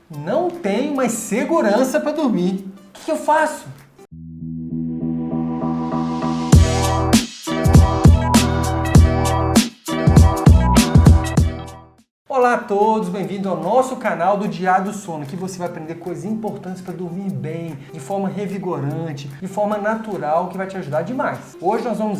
Não tenho mais segurança para dormir. O que eu faço? Olá a todos, bem-vindo ao nosso canal do Diário do Sono, que você vai aprender coisas importantes para dormir bem, de forma revigorante, de forma natural, que vai te ajudar demais. Hoje nós vamos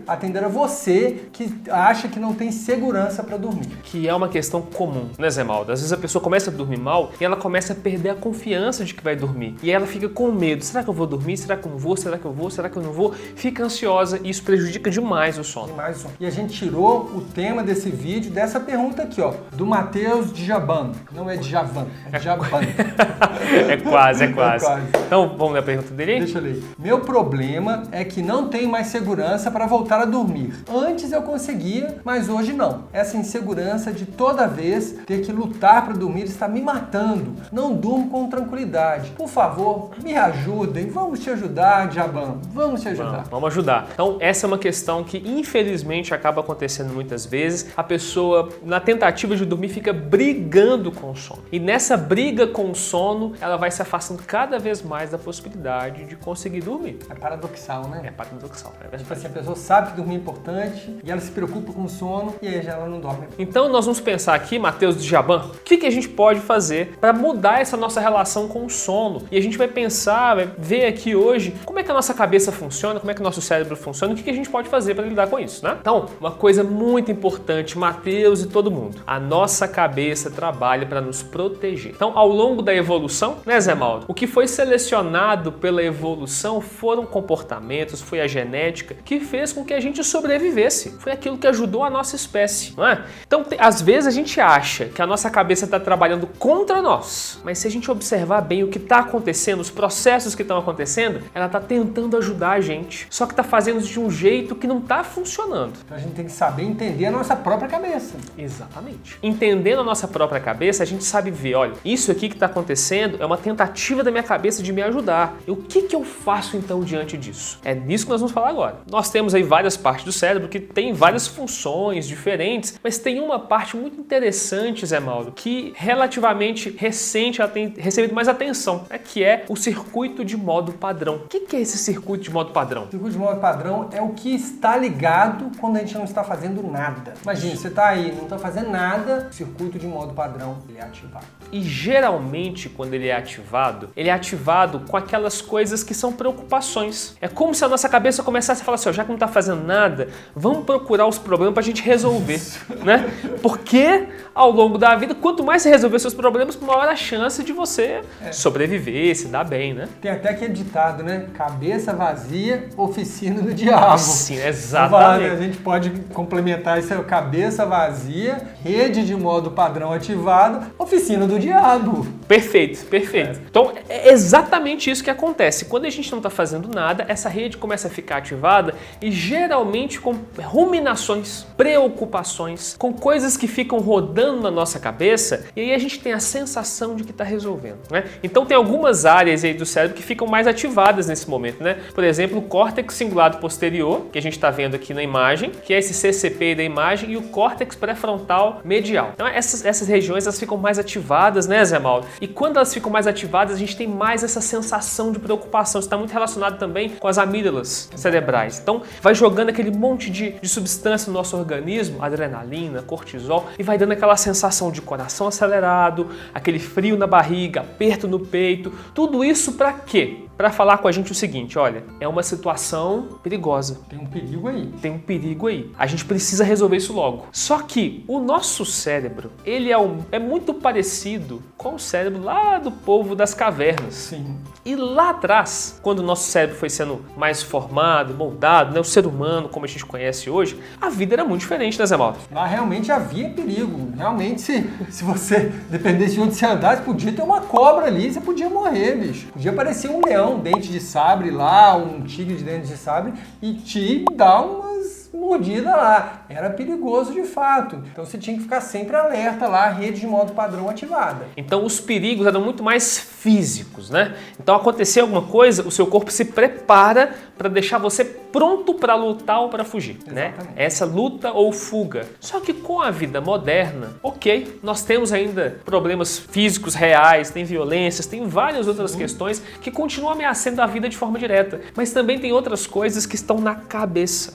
atender a você que acha que não tem segurança para dormir. Que é uma questão comum, né, Zé Maldo? Às vezes a pessoa começa a dormir mal e ela começa a perder a confiança de que vai dormir. E aí ela fica com medo. Será que eu vou dormir? Será que eu não vou? Será que eu vou? Será que eu não vou? Fica ansiosa e isso prejudica demais o sono. E a gente tirou o tema desse vídeo dessa pergunta aqui, ó, do Matheus Djaban. Não é Djavan, é Djaban. É quase. Então, vamos ler a pergunta dele? Deixa eu ler. Meu problema é que não tenho mais segurança para voltar a dormir. Antes eu conseguia, mas hoje não. Essa insegurança de toda vez ter que lutar para dormir está me matando. Não durmo com tranquilidade. Por favor, me ajudem. Vamos te ajudar, Djaban. Vamos te ajudar. Vamos ajudar. Então, essa é uma questão que infelizmente acaba acontecendo muitas vezes. A pessoa, na tentativa de dormir, fica brigando com o sono. E nessa briga com o sono, ela vai se afastando cada vez mais da possibilidade de conseguir dormir. É paradoxal, né? É paradoxal, é verdade. Tipo assim, a pessoa sabe que dormir é importante e ela se preocupa com o sono e aí já ela não dorme. Então nós vamos pensar aqui, Matheus Djaban, o que a gente pode fazer para mudar essa nossa relação com o sono? E a gente vai pensar, vai ver aqui hoje como é que a nossa cabeça funciona, como é que o nosso cérebro funciona, o que a gente pode fazer para lidar com isso, né? Então, uma coisa muito importante, Matheus e todo mundo, a nossa cabeça trabalha para nos proteger. Então, ao longo da evolução, né, Zé Maldo? O que foi selecionado pela evolução foram comportamentos, foi a genética que fez com que a gente sobrevivesse. Foi aquilo que ajudou a nossa espécie, não é? Então, às vezes a gente acha que a nossa cabeça está trabalhando contra nós, mas se a gente observar bem o que está acontecendo, os processos que estão acontecendo, ela está tentando ajudar a gente, só que está fazendo de um jeito que não está funcionando. Então a gente tem que saber entender a nossa própria cabeça. Exatamente. Entendendo a nossa própria cabeça, a gente sabe ver, olha, isso aqui que está acontecendo é uma tentativa da minha cabeça de me ajudar. E o que eu faço então diante disso? É nisso que nós vamos falar agora. Nós temos aí várias partes do cérebro que tem várias funções diferentes, mas tem uma parte muito interessante, Zé Maldo, que relativamente recente ela tem recebido mais atenção, né, que é o circuito de modo padrão. O que é esse circuito de modo padrão? O circuito de modo padrão é o que está ligado quando a gente não está fazendo nada. Imagina, você está aí, não está fazendo nada, o circuito de modo padrão ele é ativado. E geralmente, quando ele é ativado com aquelas coisas que são preocupações. É como se a nossa cabeça começasse a falar assim, ó, já que não está fazendo nada, vamos procurar os problemas para a gente resolver, né? Porque ao longo da vida, quanto mais você resolver seus problemas, maior a chance de você sobreviver, se dar bem, né? Tem até aquele ditado, né? Cabeça vazia, oficina do diabo. Sim, exatamente. A gente pode complementar isso aí, cabeça vazia, rede de modo padrão ativado, oficina do diabo. Perfeito. Então, é exatamente isso que acontece. Quando a gente não está fazendo nada, essa rede começa a ficar ativada e geralmente com ruminações, preocupações, com coisas que ficam rodando na nossa cabeça e aí a gente tem a sensação de que está resolvendo, né? Então tem algumas áreas aí do cérebro que ficam mais ativadas nesse momento, né? Por exemplo, o córtex cingulado posterior, que a gente está vendo aqui na imagem, que é esse CCP da imagem, e o córtex pré-frontal medial. Então essas regiões elas ficam mais ativadas, né, Zé Maldo? E quando elas ficam mais ativadas, a gente tem mais essa sensação de preocupação. Isso está muito relacionado também com as amígdalas cerebrais. Então, vai jogando aquele monte de substância no nosso organismo, adrenalina, cortisol, e vai dando aquela sensação de coração acelerado, aquele frio na barriga, aperto no peito. Tudo isso para quê? Para falar com a gente o seguinte, olha, é uma situação perigosa. Tem um perigo aí. Tem um perigo aí. A gente precisa resolver isso logo. Só que o nosso cérebro, ele é muito parecido com o cérebro lá do povo das cavernas. Sim. E lá atrás, quando o nosso cérebro foi sendo mais formado, moldado, né, o ser humano como a gente conhece hoje, a vida era muito diferente, né, Zé Maldo? Lá realmente havia perigo. Realmente, se você dependesse de onde você andasse, podia ter uma cobra ali, você podia morrer, bicho. Podia aparecer um leão, um dente de sabre lá, um tigre de dente de sabre e te dar umas mordidas lá. era perigoso de fato. Então você tinha que ficar sempre alerta lá, a rede de modo padrão ativada. Então os perigos eram muito mais físicos, né? Então acontecer alguma coisa, o seu corpo se prepara para deixar você pronto para lutar ou para fugir, né? Essa luta ou fuga. Só que com a vida moderna, ok, nós temos ainda problemas físicos reais, tem violências, tem várias outras questões que continuam ameaçando a vida de forma direta, mas também tem outras coisas que estão na cabeça.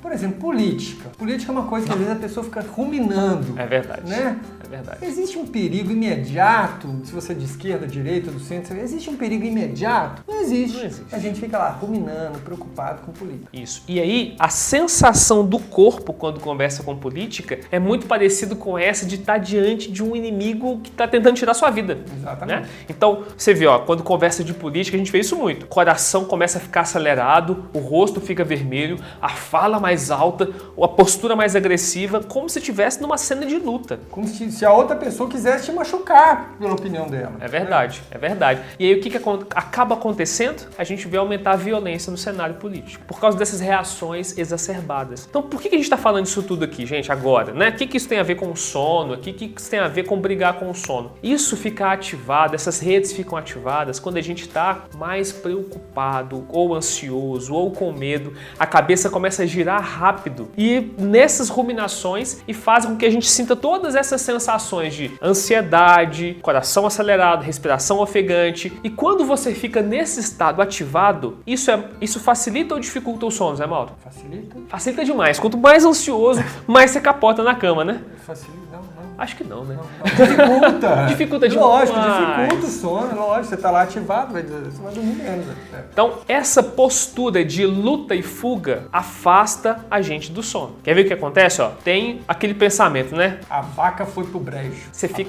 Por exemplo, política. Política é uma coisa que às vezes a pessoa fica ruminando. É verdade. Né? É verdade. Existe um perigo imediato, se você é de esquerda, direita, do centro, existe um perigo imediato? Não existe. Não existe. A gente fica lá ruminando, preocupado com política. Isso. E aí, a sensação do corpo quando conversa com política é muito parecido com essa de estar diante de um inimigo que está tentando tirar sua vida. Exatamente. Né? Então, você vê, quando conversa de política, a gente vê isso muito. O coração começa a ficar acelerado, o rosto fica vermelho, a fala mais alta, a postura mais agressiva, como se estivesse numa cena de luta. Como se a outra pessoa quisesse te machucar, pela opinião dela. É verdade, é verdade. E aí o que acaba acontecendo? A gente vê aumentar a violência no cenário político, por causa dessas reações exacerbadas. Então por que a gente está falando isso tudo aqui, gente, agora? Né? O que isso tem a ver com o sono? O que isso tem a ver com brigar com o sono? Isso fica ativado, essas redes ficam ativadas quando a gente está mais preocupado, ou ansioso, ou com medo. A cabeça começa a girar rápido e nessas ruminações e faz com que a gente sinta todas essas sensações de ansiedade, coração acelerado, respiração ofegante. E quando você fica nesse estado ativado, isso facilita ou dificulta o sono, Zé Mauro? Facilita? Facilita demais. Quanto mais ansioso, mais você capota na cama, né? Facilita, não. Acho que não, né? Não. Dificulta. Dificulta demais. Lógico, dificulta o sono, lógico. Você tá lá ativado, você vai dormir menos. Então, essa postura de luta e fuga afasta a gente do sono. Quer ver o que acontece? Tem aquele pensamento, né? A vaca foi pro brejo.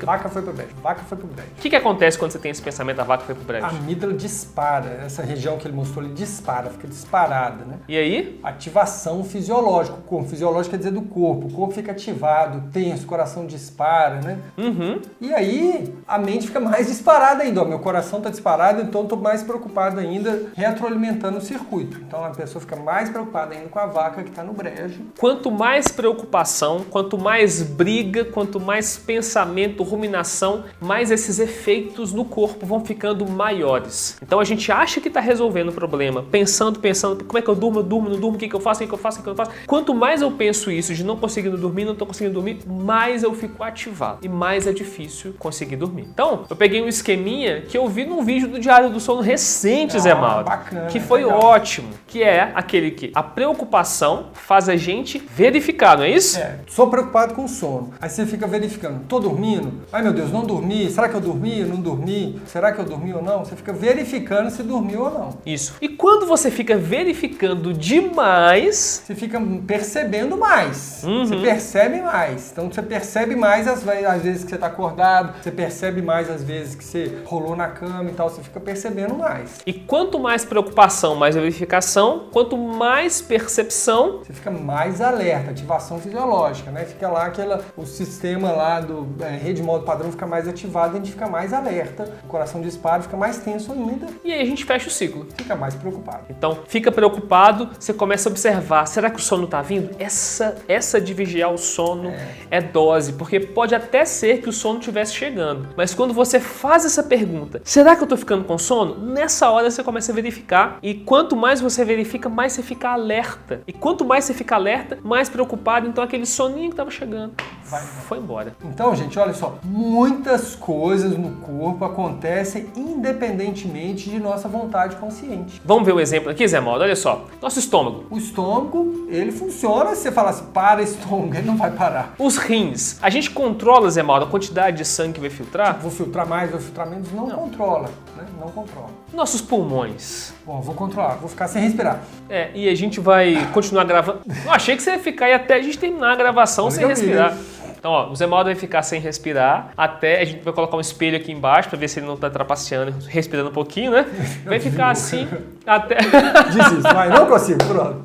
A vaca foi pro brejo. A vaca foi pro brejo. O que acontece quando você tem esse pensamento, a vaca foi pro brejo? A amígdala dispara. Essa região que ele mostrou, ele dispara, fica disparada, né? E aí? Ativação fisiológica. O corpo fisiológico quer dizer do corpo. O corpo fica ativado, tenso, o coração dispara, né? Uhum. E aí, a mente fica mais disparada ainda. Meu coração tá disparado, então eu tô mais preocupado ainda, retroalimentando o circuito. Então a pessoa fica mais preocupada ainda com a vaca que tá no brejo. Quanto mais preocupação, quanto mais briga, quanto mais pensamento, ruminação, mais esses efeitos no corpo vão ficando maiores. Então a gente acha que tá resolvendo o problema, pensando, como é que eu durmo, não durmo, o que eu faço. Quanto mais eu penso isso de não conseguindo dormir, não tô conseguindo dormir, mais eu fico ativado e mais é difícil conseguir dormir. Então, eu peguei um esqueminha que eu vi num vídeo do Diário do Sono recente, Zé Mauro, bacana, que foi legal. ótimo, que é aquele que a preocupação faz a gente verificar, não é isso? Sou preocupado com o sono. Aí você fica verificando, tô dormindo? Ai meu Deus, não dormi? Será que eu dormi? Não dormi? Será que eu dormi ou não? Você fica verificando se dormiu ou não. Isso. E quando você fica verificando demais... Você fica percebendo mais. Uhum. Você percebe mais. Então você percebe mais às vezes que você tá acordado, você percebe mais às vezes que você rolou na cama e tal, você fica percebendo mais. E quanto mais preocupação, mais verificação, quanto mais percepção... Você fica mais alerta, ativação fisiológica, né? Fica lá o sistema lá do rede modo padrão fica mais ativado, a gente fica mais alerta, o coração dispara, fica mais tenso ainda. E aí a gente fecha o ciclo. Fica mais preocupado. Então, fica preocupado, você começa a observar, será que o sono tá vindo? Essa de vigiar o sono é dose, porque pode até ser que o sono estivesse chegando. Mas quando você faz essa pergunta, será que eu tô ficando com sono? Nessa hora você começa a verificar. E quanto mais você verifica, mais você fica alerta. E quanto mais você fica alerta, mais preocupado. Então aquele soninho que tava chegando foi embora. Então, gente, olha só. Muitas coisas no corpo acontecem independentemente de nossa vontade consciente. Vamos ver o exemplo aqui, Zé Mauro? Olha só. Nosso estômago. O estômago, ele funciona. Se você falar assim, para estômago, ele não vai parar. Os rins. A gente controla, Zé Mauro, a quantidade de sangue que vai filtrar? Vou filtrar mais, vou filtrar menos. Não controla, né? Não controla. Nossos pulmões. Bom, vou controlar, vou ficar sem respirar. E a gente vai continuar gravando. Eu achei que você ia ficar aí até a gente terminar a gravação sem respirar. Então, o Zé Mauro vai ficar sem respirar até a gente vai colocar um espelho aqui embaixo para ver se ele não tá trapaceando, respirando um pouquinho, né? Vai ficar assim até... Diz isso, vai, não consigo, pronto.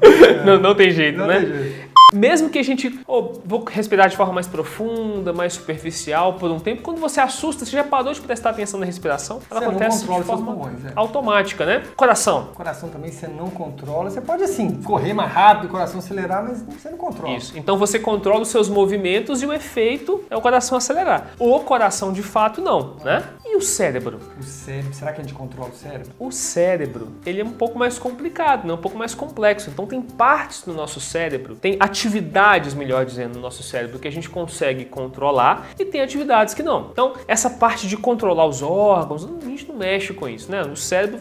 Não tem jeito, não né? Tem jeito. Mesmo que a gente vou respirar de forma mais profunda, mais superficial por um tempo, quando você assusta, você já parou de prestar atenção na respiração, ela acontece de forma automática, né? Coração. Coração também você não controla. Você pode, assim, correr mais rápido, o coração acelerar, mas você não controla. Isso. Então você controla os seus movimentos e o efeito é o coração acelerar. O coração, de fato, não, né? E o cérebro? O cérebro, será que a gente controla o cérebro? O cérebro, ele é um pouco mais complicado, né? Um pouco mais complexo. Então tem partes do nosso cérebro, tem atividades, melhor dizendo, no nosso cérebro que a gente consegue controlar e tem atividades que não. Então, essa parte de controlar os órgãos, a gente não mexe com isso, né? O cérebro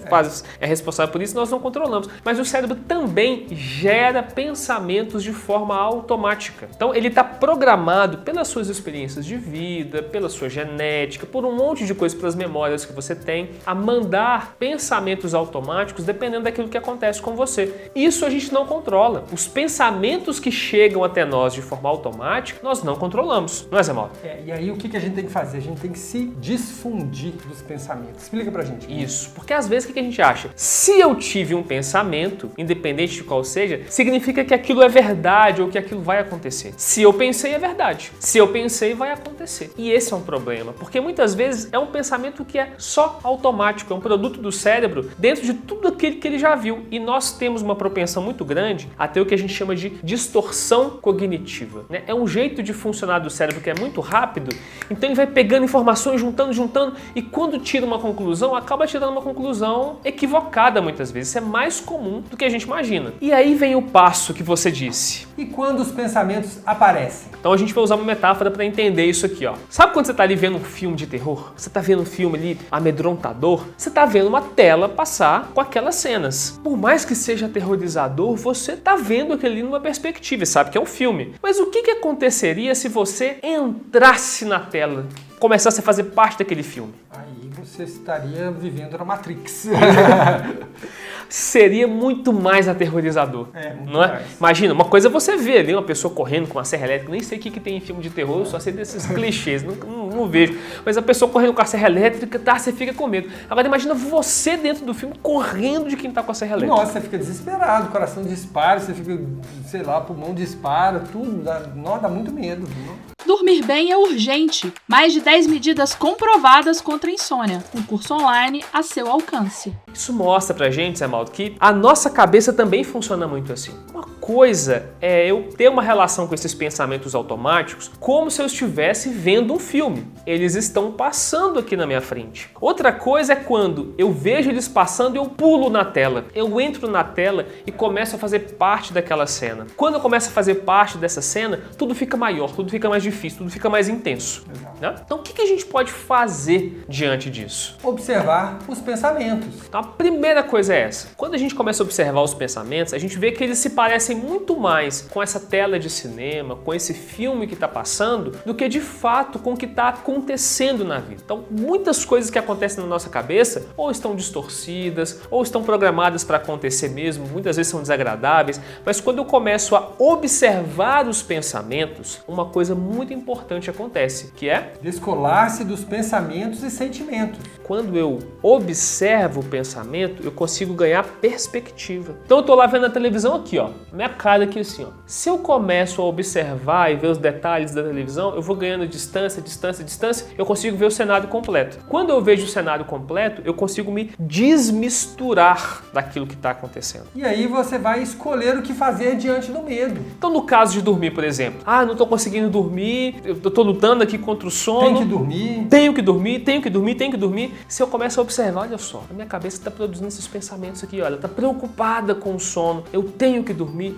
é responsável por isso, nós não controlamos. Mas o cérebro também gera pensamentos de forma automática. Então, ele está programado pelas suas experiências de vida, pela sua genética, por um monte de coisas, pelas memórias que você tem, a mandar pensamentos automáticos dependendo daquilo que acontece com você. Isso a gente não controla. Os pensamentos que chegam até nós de forma automática, nós não controlamos. Não é, Zé Mauro? E aí o que a gente tem que fazer? A gente tem que se desfundir dos pensamentos. Explica pra gente. Isso, porque às vezes o que a gente acha? Se eu tive um pensamento, independente de qual seja, significa que aquilo é verdade ou que aquilo vai acontecer. Se eu pensei, é verdade. Se eu pensei, vai acontecer. E esse é um problema, porque muitas vezes é um pensamento que é só automático, é um produto do cérebro dentro de tudo aquilo que ele já viu. E nós temos uma propensão muito grande a ter o que a gente chama de distorção cognitiva, né? É um jeito de funcionar do cérebro que é muito rápido, então ele vai pegando informações, juntando, e quando tira uma conclusão, acaba tirando uma conclusão equivocada muitas vezes. Isso é mais comum do que a gente imagina. E aí vem o passo que você disse. E quando os pensamentos aparecem? Então a gente vai usar uma metáfora para entender isso aqui, ó. Sabe quando você tá ali vendo um filme de terror? Você tá vendo um filme ali amedrontador? Você tá vendo uma tela passar com aquelas cenas. Por mais que seja aterrorizador, você tá vendo aquilo ali numa perspectiva, sabe que é um filme. Mas o que aconteceria se você entrasse na tela, começasse a fazer parte daquele filme? Aí você estaria vivendo na Matrix. Seria muito mais aterrorizador, não é? Mais. Imagina, uma coisa é você ver ali uma pessoa correndo com uma serra elétrica, nem sei o que tem em filme de terror, eu só sei desses clichês, não vejo. Mas a pessoa correndo com a serra elétrica, você fica com medo. Agora imagina você dentro do filme correndo de quem tá com a serra elétrica. Nossa, você fica desesperado, o coração dispara, você fica, sei lá, pulmão dispara, tudo, dá muito medo. Não? Dormir bem é urgente. Mais de 10 medidas comprovadas contra a insônia. Um curso online a seu alcance. Isso mostra pra gente, Zé Mauro, que a nossa cabeça também funciona muito assim. Uma coisa é eu ter uma relação com esses pensamentos automáticos como se eu estivesse vendo um filme. Eles estão passando aqui na minha frente. Outra coisa é quando eu vejo eles passando e eu pulo na tela. Eu entro na tela e começo a fazer parte daquela cena. Quando eu começo a fazer parte dessa cena, tudo fica maior, tudo fica mais difícil, tudo fica mais intenso. Né? Então o que a gente pode fazer diante disso? Observar os pensamentos. Então a primeira coisa é essa. Quando a gente começa a observar os pensamentos, a gente vê que eles se parecem muito mais com essa tela de cinema, com esse filme que está passando, do que de fato com o que está acontecendo na vida. Então muitas coisas que acontecem na nossa cabeça ou estão distorcidas, ou estão programadas para acontecer mesmo, muitas vezes são desagradáveis, mas quando eu começo a observar os pensamentos, uma coisa muito importante acontece, que é descolar-se dos pensamentos e sentimentos. Quando eu observo o pensamento, eu consigo ganhar perspectiva. Então eu tô lá vendo a televisão aqui, ó, minha cara aqui assim, ó. Se eu começo a observar e ver os detalhes da televisão, eu vou ganhando distância, eu consigo ver o cenário completo. Quando eu vejo o cenário completo, eu consigo me desmisturar daquilo que está acontecendo. E aí você vai escolher o que fazer diante do medo. Então no caso de dormir, por exemplo, não tô conseguindo dormir, eu tô lutando aqui contra o sono. Tenho que dormir. Se eu começo a observar, olha só, a minha cabeça está produzindo esses pensamentos aqui, olha, tá preocupada com o sono, eu tenho que dormir.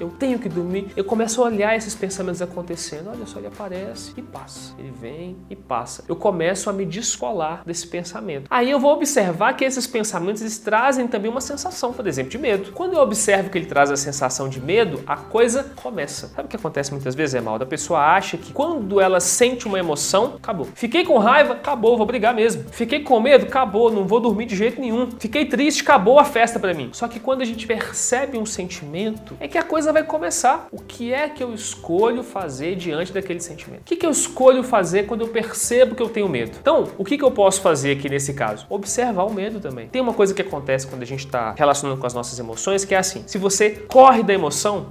Eu começo a olhar esses pensamentos acontecendo, olha só, ele aparece e passa, ele vem e passa. Eu começo a me descolar desse pensamento. Aí eu vou observar que esses pensamentos eles trazem também uma sensação, por exemplo, de medo. Quando eu observo que ele traz a sensação de medo, a coisa começa. Sabe o que acontece muitas vezes, Emaldo? A pessoa acha que quando ela sente uma emoção, acabou. Fiquei com raiva, acabou, vou brigar mesmo. Fiquei com medo, acabou, não vou dormir de jeito nenhum. Fiquei triste, acabou a festa pra mim. Só que quando a gente percebe um sentimento, é que a coisa coisa vai começar. O que é que eu escolho fazer diante daquele sentimento? O que eu escolho fazer quando eu percebo que eu tenho medo? Então, o que eu posso fazer aqui nesse caso? Observar o medo também. Tem uma coisa que acontece quando a gente está relacionando com as nossas emoções, que é assim, se você corre da emoção,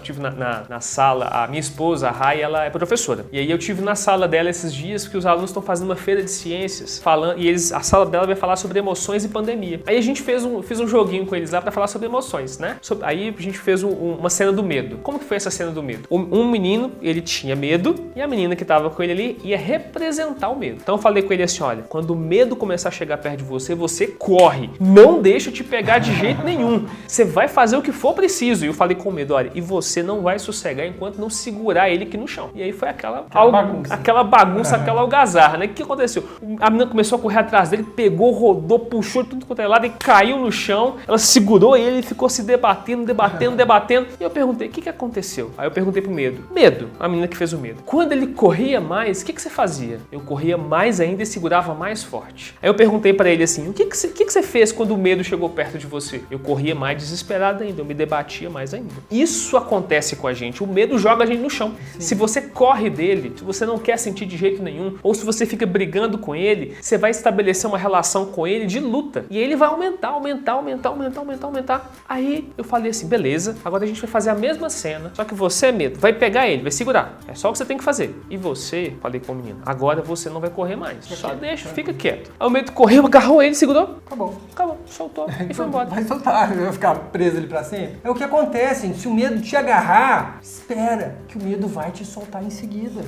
tive na sala, a minha esposa, a Rai, ela é professora. E aí eu tive na sala dela esses dias que os alunos estão fazendo uma feira de ciências, falando, e a sala dela vai falar sobre emoções e pandemia. Aí a gente fez um joguinho com eles lá para falar sobre emoções, né? Aí a gente fez uma cena do medo. Como que foi essa cena do medo? Um menino, ele tinha medo, e a menina que estava com ele ali ia representar o medo. Então eu falei com ele assim, olha, quando o medo começar a chegar perto de você, você corre. Não deixa te pegar de jeito nenhum. Você vai fazer o que for preciso. E eu falei com o medo, olha, e você não vai sossegar enquanto não segurar ele aqui no chão. E aí foi aquela bagunça, aquela algazarra, né? O que aconteceu? A menina começou a correr atrás dele, pegou, rodou, puxou tudo quanto é lado e caiu no chão. Ela segurou ele, ficou se debatendo. E eu perguntei, o que aconteceu? Aí eu perguntei pro medo. Medo, a menina que fez o medo. Quando ele corria mais, o que você fazia? Eu corria mais ainda e segurava mais forte. Aí eu perguntei pra ele assim, o que você fez quando o medo chegou perto de você? Eu corria mais desesperado ainda, eu me debatia mais ainda. Isso acontece com a gente, o medo joga a gente no chão. Sim. Se você corre dele, se você não quer sentir de jeito nenhum, ou se você fica brigando com ele, você vai estabelecer uma relação com ele de luta. E ele vai aumentar. Aí eu falei assim, beleza, agora a gente vai fazer a mesma cena, só que você, medo, vai pegar ele, vai segurar. É só o que você tem que fazer. E você, falei com o menino, agora você não vai correr mais. Só deixa, fica quieto. Aí o medo correu, agarrou ele, segurou. Acabou, soltou e foi embora. Vai soltar, vai ficar preso ali pra sempre. É o que acontece, se o medo te agarrar, espera, que o medo vai te soltar em seguida.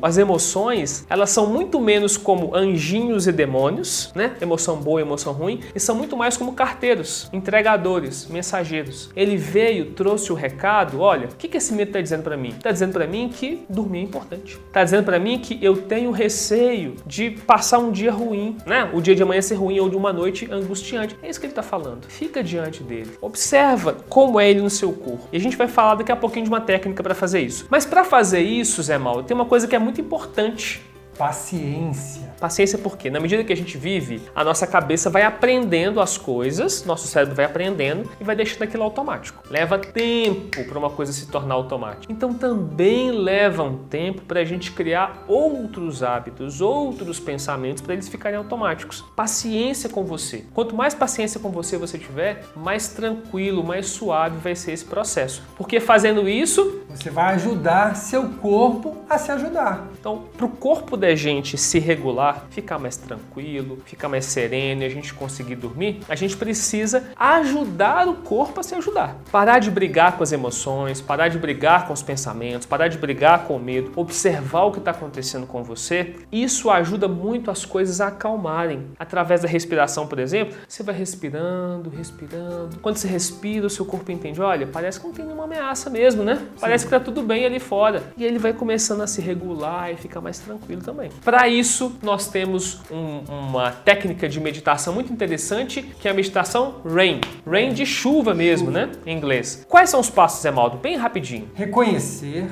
As emoções, elas são muito menos como anjinhos e demônios, né? Emoção boa e emoção ruim, e são muito mais como carteiros, entregadores, mensageiros. Ele veio, trouxe o recado, olha, o que esse medo está dizendo para mim? Está dizendo para mim que dormir é importante. Está dizendo para mim que eu tenho receio de passar um dia ruim, né? O dia de amanhã ser ruim ou de uma noite angustiante. É isso que ele está falando. Fica diante dele. Observa como é ele no seu corpo. E a gente vai falar daqui a pouquinho de uma técnica para fazer isso. Mas para fazer isso, Zé Mauro, tem uma coisa que é muito importante. Paciência. Paciência porque, na medida que a gente vive, a nossa cabeça vai aprendendo as coisas, nosso cérebro vai aprendendo e vai deixando aquilo automático. Leva tempo para uma coisa se tornar automática. Então também leva um tempo para a gente criar outros hábitos, outros pensamentos para eles ficarem automáticos. Paciência com você. Quanto mais paciência com você tiver, mais tranquilo, mais suave vai ser esse processo. Porque fazendo isso, você vai ajudar seu corpo a se ajudar. Então, para o corpo da gente se regular, ficar mais tranquilo, ficar mais sereno e a gente conseguir dormir, a gente precisa ajudar o corpo a se ajudar. Parar de brigar com as emoções, parar de brigar com os pensamentos, parar de brigar com o medo, observar o que está acontecendo com você. Isso ajuda muito as coisas a acalmarem. Através da respiração, por exemplo, você vai respirando. Quando você respira, o seu corpo entende, olha, parece que não tem nenhuma ameaça mesmo, né? Parece que tá tudo bem ali fora. E ele vai começando a se regular e ficar mais tranquilo também. Para isso, nós temos uma técnica de meditação muito interessante, que é a meditação RAIN. RAIN de chuva mesmo, né? Em inglês. Quais são os passos, Zé Maldo? Bem rapidinho. Reconhecer,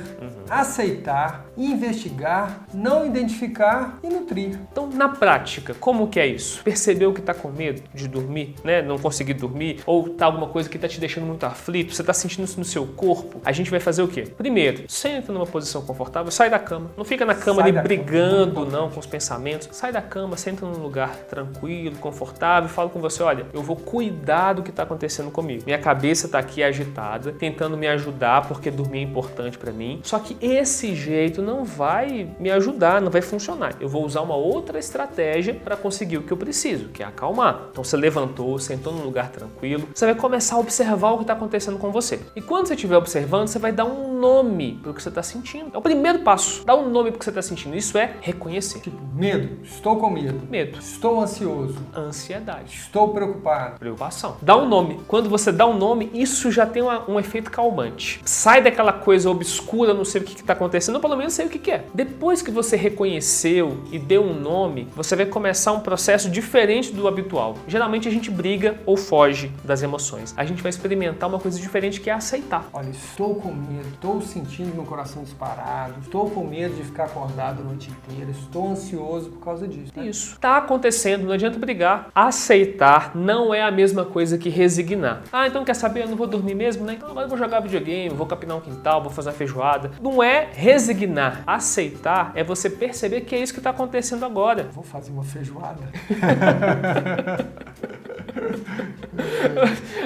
aceitar, investigar, não identificar e nutrir. Então, na prática, como que é isso? Percebeu que está com medo de dormir, né? Não conseguir dormir, ou tá alguma coisa que está te deixando muito aflito, você está sentindo isso no seu corpo? A gente vai fazer o quê? Primeiro, senta numa posição confortável, sai da cama. Não fica na cama ali brigando, não, com os pensamentos. Sai da cama, senta num lugar tranquilo, confortável, fala com você, olha, eu vou cuidar do que está acontecendo comigo. Minha cabeça está aqui agitada, tentando me ajudar porque dormir é importante para mim. Só que esse jeito não vai me ajudar, não vai funcionar. Eu vou usar uma outra estratégia para conseguir o que eu preciso, que é acalmar. Então você levantou, sentou num lugar tranquilo, você vai começar a observar o que está acontecendo com você. E quando você estiver observando, você vai dar um nome para o que você está sentindo. É o primeiro passo, dar um nome para o que você está sentindo. Isso é reconhecer. Tipo, medo, estou com medo. Medo. Estou ansioso. Ansiedade. Estou preocupado. Preocupação. Dá um nome. Quando você dá um nome, isso já tem um efeito calmante. Sai daquela coisa obscura, não sei o que está acontecendo, ou pelo menos sei o que é. Depois que você reconheceu e deu um nome, você vai começar um processo diferente do habitual. Geralmente a gente briga ou foge das emoções. A gente vai experimentar uma coisa diferente, que é aceitar. Olha, estou com medo, estou sentindo meu coração disparado, estou com medo de ficar acordado a noite inteira, estou ansioso por causa disso. Né? Isso. Está acontecendo, não adianta brigar. Aceitar não é a mesma coisa que resignar. Ah, então quer saber? Eu não vou dormir mesmo, né? Então agora eu vou jogar videogame, vou capinar um quintal, vou fazer uma feijoada. Não é resignar. Aceitar é você perceber que é isso que está acontecendo agora. Vou fazer uma feijoada.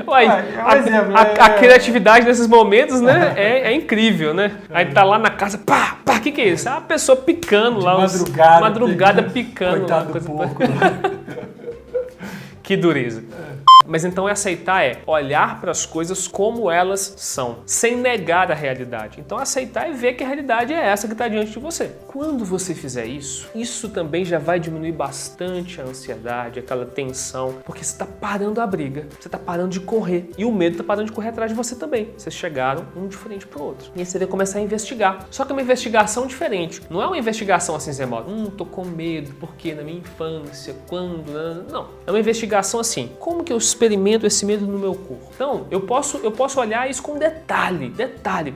Uai, a criatividade nesses momentos, né, é incrível, né? Aí tá lá na casa, pá, o que é isso? É uma pessoa picando lá. Madrugada picando lá. Coisa Que dureza. Mas então aceitar é olhar para as coisas como elas são, sem negar a realidade. Então aceitar é ver que a realidade é essa que está diante de você. Quando você fizer isso, isso também já vai diminuir bastante a ansiedade, aquela tensão, porque você está parando a briga, você está parando de correr e o medo está parando de correr atrás de você também. Vocês chegaram um diferente para o outro. E aí você vai começar a investigar. Só que é uma investigação diferente. Não é uma investigação assim, Zé Mauro, tô com medo, porque na minha infância, quando... Não. É uma investigação assim, como que eu experimento esse medo no meu corpo? Então, eu posso olhar isso com detalhe,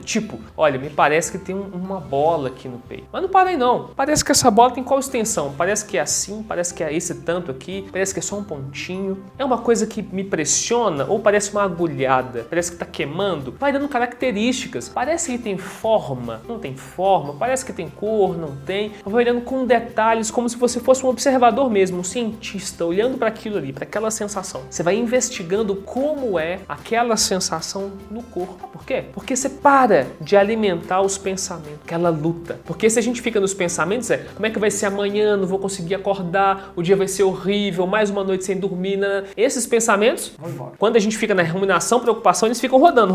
tipo, olha, me parece que tem uma bola aqui no peito. Mas não para aí não, parece que essa bola tem qual extensão? Parece que é assim, parece que é esse tanto aqui, parece que é só um pontinho. É uma coisa que me pressiona ou parece uma agulhada? Parece que tá queimando? Vai dando características, parece que tem forma, não tem forma, parece que tem cor, não tem. Eu vou olhando com detalhes, como se você fosse um observador mesmo, um cientista, olhando para aquilo ali, para aquela sensação. Você vai investigando como é aquela sensação no corpo. Por quê? Porque você para de alimentar os pensamentos, aquela luta. Porque se a gente fica nos pensamentos, como é que vai ser amanhã, não vou conseguir acordar, o dia vai ser horrível, mais uma noite sem dormir, esses pensamentos, vão embora. Quando a gente fica na ruminação, preocupação, eles ficam rodando.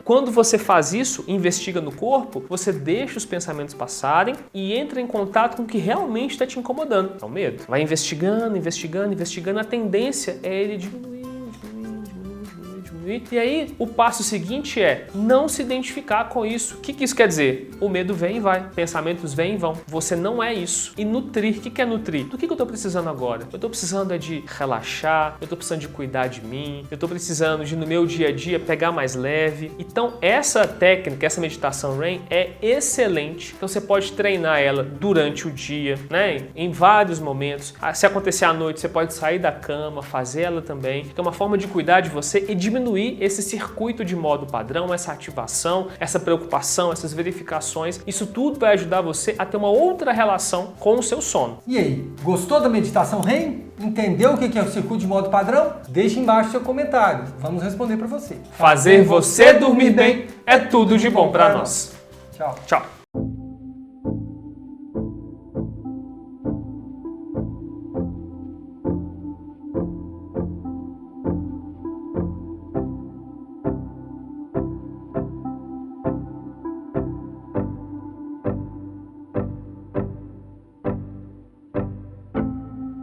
Quando você faz isso, investiga no corpo, você deixa os pensamentos passarem e entra em contato com o que realmente está te incomodando. É o medo. Vai investigando, a tendência é ele diminuir. E aí, o passo seguinte é não se identificar com isso. O que isso quer dizer? O medo vem e vai, pensamentos vêm e vão. Você não é isso. E nutrir, o que é nutrir? Do que eu estou precisando agora? Eu estou precisando de relaxar, eu estou precisando de cuidar de mim, eu estou precisando de, no meu dia a dia, pegar mais leve. Então, essa técnica, essa meditação REM é excelente. Então, você pode treinar ela durante o dia, né? Em vários momentos. Se acontecer à noite, você pode sair da cama, fazer ela também. É uma forma de cuidar de você e diminuir esse circuito de modo padrão, essa ativação, essa preocupação, essas verificações. Isso tudo vai ajudar você a ter uma outra relação com o seu sono. E aí, gostou da meditação REM? Entendeu o que é o circuito de modo padrão? Deixe embaixo seu comentário. Vamos responder para você. Fazer você dormir bem é tudo de bom para nós. Tchau. Tchau.